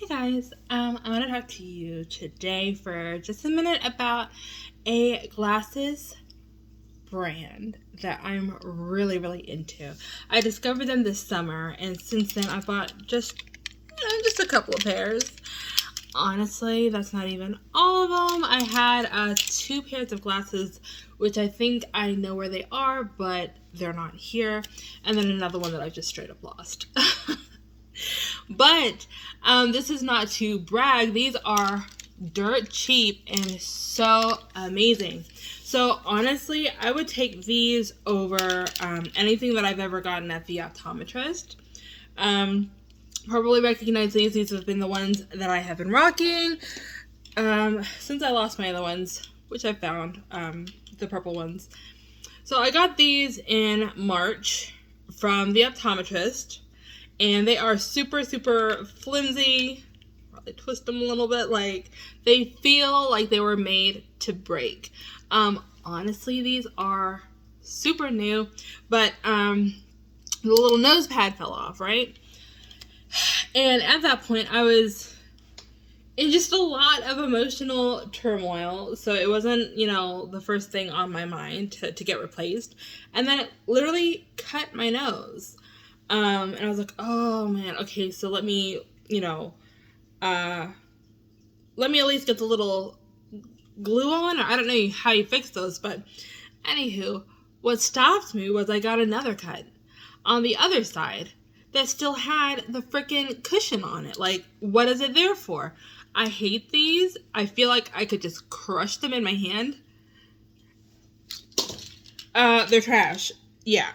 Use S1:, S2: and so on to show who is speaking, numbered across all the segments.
S1: Hey guys, I want to talk to you today for just a minute about a glasses brand that I'm really into. I discovered them this summer, and since then I bought just a couple of pairs. Honestly, that's not even all of them. I had two pairs of glasses, which I think I know where they are, but they're not here, and then another one that I just straight up lost. But this is not to brag. These are dirt cheap and so amazing. So honestly, I would take these over anything that I've ever gotten at the optometrist. Probably recognize these. These have been the ones that I have been rocking since I lost my other ones, which I found, the purple ones. So I got these in March from the optometrist. And they are super flimsy. Probably twist them a little bit. Like, they feel like they were made to break. Honestly, these are super new. But the little nose pad fell off, right? And at that point, I was in just a lot of emotional turmoil. So it wasn't, the first thing on my mind to get replaced. And then it literally cut my nose. And I was like, oh man, okay, so let me at least get the little glue on, or I don't know how you fix those, but anywho, what stopped me was I got another cut on the other side that still had the freaking cushion on it. Like, what is it there for? I hate these. I feel like I could just crush them in my hand. They're trash. Yeah.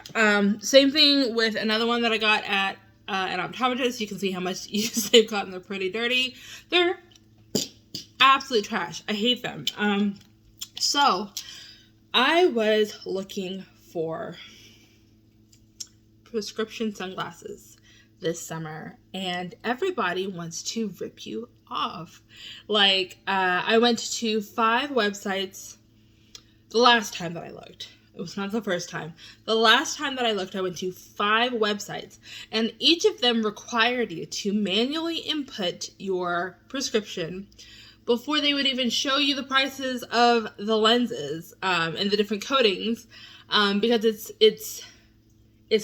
S1: Same thing with another one that I got at an optometrist. You can see how much use they've gotten. They're pretty dirty. They're absolute trash. I hate them. So I was looking for prescription sunglasses this summer, and everybody wants to rip you off. Like, I went to 5 websites the last time that I looked. It was not the first time. The last time that I looked, I went to 5 websites, and each of them required you to manually input your prescription before they would even show you the prices of the lenses and the different coatings, because it's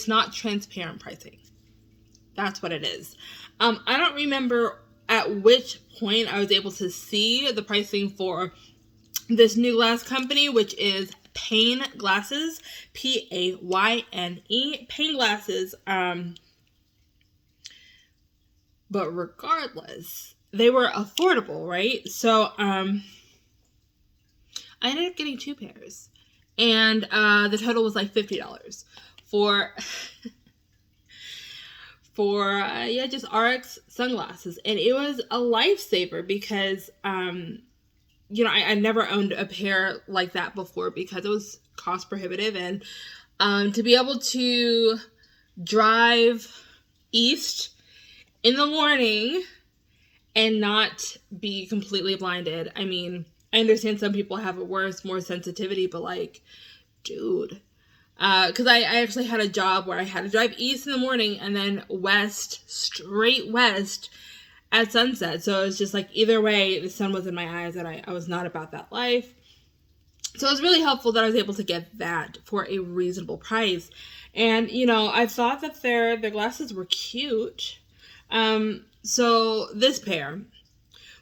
S1: not transparent pricing. That's what it is. I don't remember at which point I was able to see the pricing for this new glass company, which is Payne Glasses, Payne, Payne Glasses. But regardless, they were affordable, right? So I ended up getting 2 pairs, and the total was like $50 for just RX sunglasses, and it was a lifesaver because I never owned a pair like that before because it was cost prohibitive, and to be able to drive east in the morning and not be completely blinded. I mean, I understand some people have it worse, more sensitivity, but like, dude, because I actually had a job where I had to drive east in the morning and then straight west at sunset. So it was just like, either way, the sun was in my eyes, and I was not about that life. So it was really helpful that I was able to get that for a reasonable price. And, I thought that their glasses were cute. So this pair,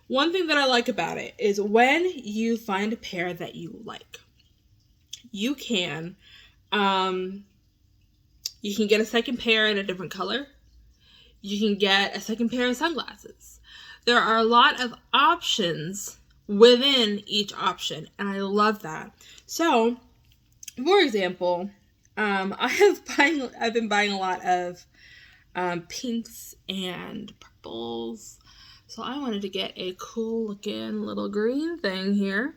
S1: one thing that I like about it is when you find a pair that you like, you can get a second pair in a different color. You can get a second pair of sunglasses. There are a lot of options within each option, and I love that. So, for example, I've been buying a lot of pinks and purples. So I wanted to get a cool looking little green thing here.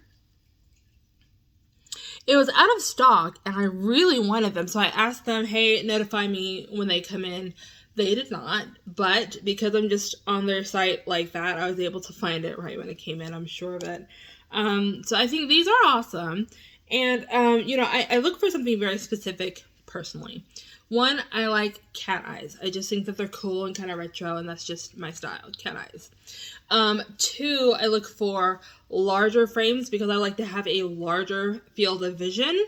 S1: It was out of stock, and I really wanted them, so I asked them, hey, notify me when they come in. They did not, but because I'm just on their site like that, I was able to find it right when it came in. I'm sure of it. So I think these are awesome. And, I look for something very specific personally. One, I like cat eyes. I just think that they're cool and kind of retro, and that's just my style, cat eyes. Two, I look for larger frames because I like to have a larger field of vision.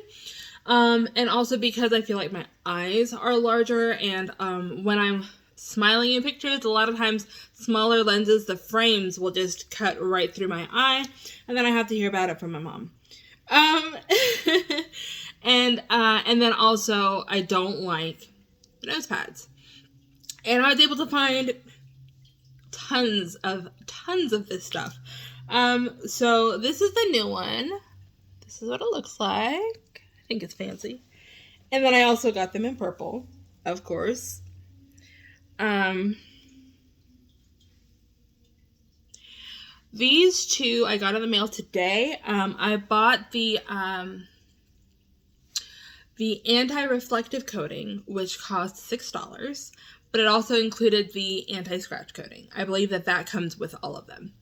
S1: And also because I feel like my eyes are larger, and when I'm smiling in pictures, a lot of times smaller lenses, the frames will just cut right through my eye, and then I have to hear about it from my mom. And then also I don't like nose pads. And I was able to find tons of this stuff. So this is the new one. This is what it looks like. I think it's fancy. And then I also got them in purple, of course. These two I got in the mail today. I bought the anti-reflective coating, which cost $6, but it also included the anti-scratch coating. I believe that comes with all of them.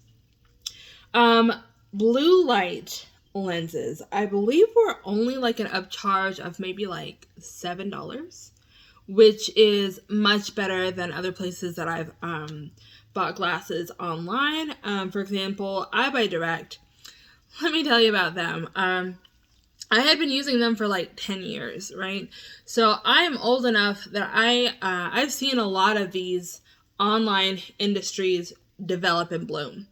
S1: Blue light lenses, I believe, were only like an upcharge of maybe like $7, which is much better than other places that I've bought glasses online. For example, I Buy Direct. Let me tell you about them. I had been using them for like 10 years, right? So I'm old enough that I've seen a lot of these online industries develop and bloom,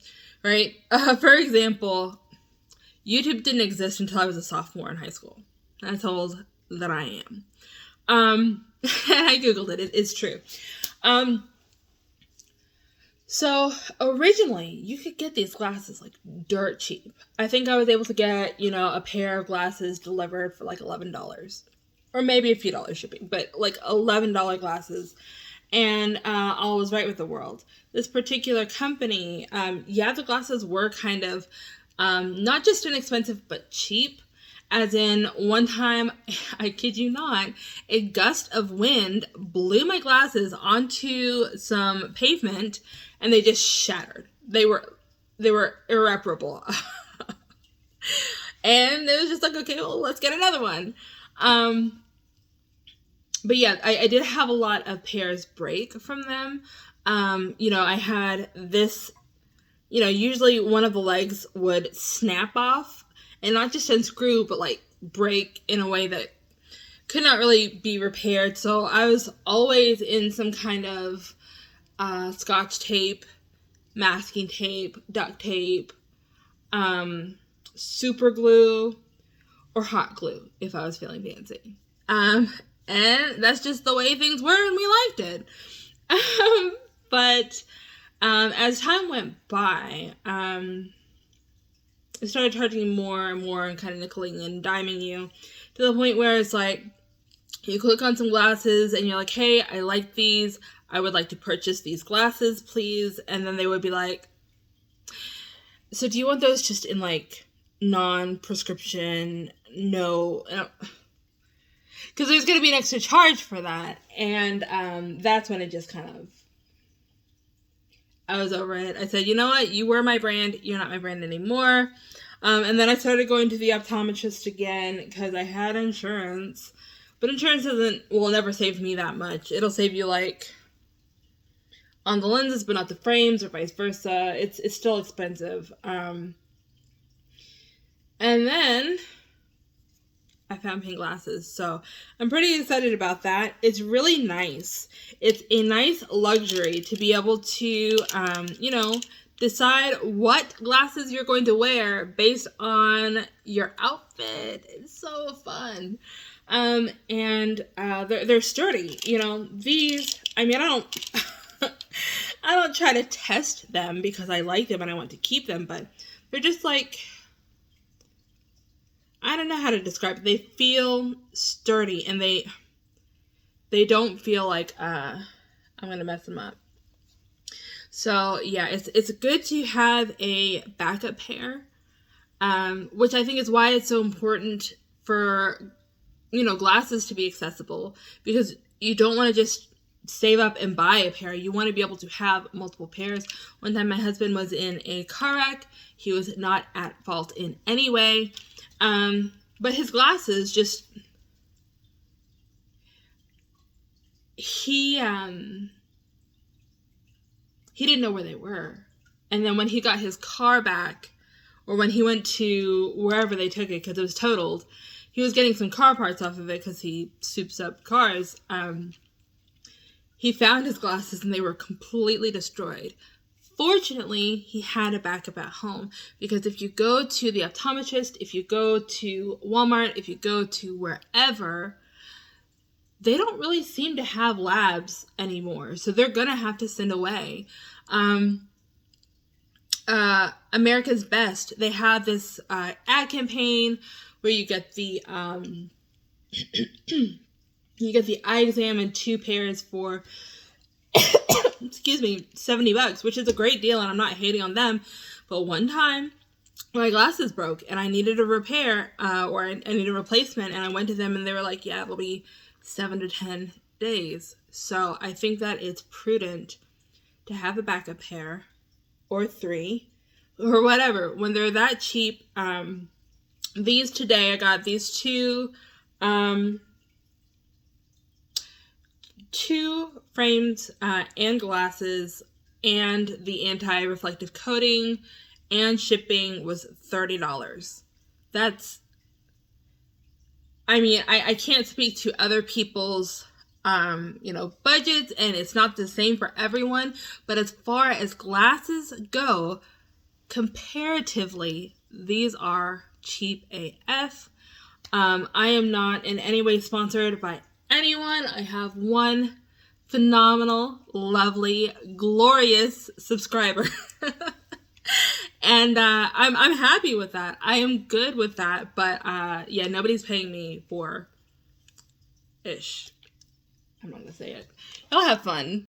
S1: right? For example, YouTube didn't exist until I was a sophomore in high school. That's how old that I am. And I Googled it. It's true. So originally you could get these glasses like dirt cheap. I think I was able to get, a pair of glasses delivered for like $11 or maybe a few dollars shipping, but like $11 glasses. And I was right with the world. This particular company, the glasses were kind of not just inexpensive, but cheap. As in, one time, I kid you not, a gust of wind blew my glasses onto some pavement, and they just shattered. They were irreparable. And it was just like, okay, well, let's get another one. But yeah, I did have a lot of pairs break from them. I had this, usually one of the legs would snap off. And not just unscrew, but like break in a way that could not really be repaired. So I was always in some kind of Scotch tape, masking tape, duct tape, super glue, or hot glue if I was feeling fancy. And that's just the way things were, and we liked it. But as time went by, it started charging more and more and kind of nickeling and diming you to the point where it's like you click on some glasses and you're like, hey, I like these. I would like to purchase these glasses, please. And then they would be like, so do you want those just in like non-prescription? No. Because there's going to be an extra charge for that. And that's when it just kind of, I was over it. I said, you know what? You were my brand. You're not my brand anymore. And then I started going to the optometrist again because I had insurance. But insurance will never save me that much. It'll save you like on the lenses, but not the frames, or vice versa. It's still expensive. And then I found Payne Glasses. So I'm pretty excited about that. It's really nice. It's a nice luxury to be able to, decide what glasses you're going to wear based on your outfit. It's so fun. And they're sturdy. These, I don't I don't try to test them because I like them and I want to keep them, but they're just like, I don't know how to describe it. They feel sturdy and they don't feel like I'm gonna mess them up. So yeah, it's good to have a backup pair, which I think is why it's so important for glasses to be accessible, because you don't want to just save up and buy a pair. You want to be able to have multiple pairs. One time my husband was in a car wreck. He was not at fault in any way. But his glasses just, he didn't know where they were. And then when he got his car back, or when he went to wherever they took it because it was totaled, he was getting some car parts off of it because he soups up cars. He found his glasses and they were completely destroyed. Fortunately, he had a backup at home, because if you go to the optometrist, if you go to Walmart, if you go to wherever, they don't really seem to have labs anymore. So they're going to have to send away. America's Best, they have this ad campaign where you get the eye exam and 2 pairs for excuse me, $70, which is a great deal, and I'm not hating on them. But one time my glasses broke and I needed a repair, or I needed a replacement, and I went to them and they were like, yeah, it'll be 7 to 10 days. So I think that it's prudent to have a backup pair, or 3, or whatever, when they're that cheap. These today, I got these 2 frames and glasses, and the anti-reflective coating and shipping was $30. That's, I mean, I can't speak to other people's budgets, and it's not the same for everyone, but as far as glasses go, comparatively, these are cheap AF. I am not in any way sponsored by anyone. I have one phenomenal, lovely, glorious subscriber. And I'm happy with that. I am good with that. But yeah, nobody's paying me for ish. I'm not gonna say it. Y'all have fun.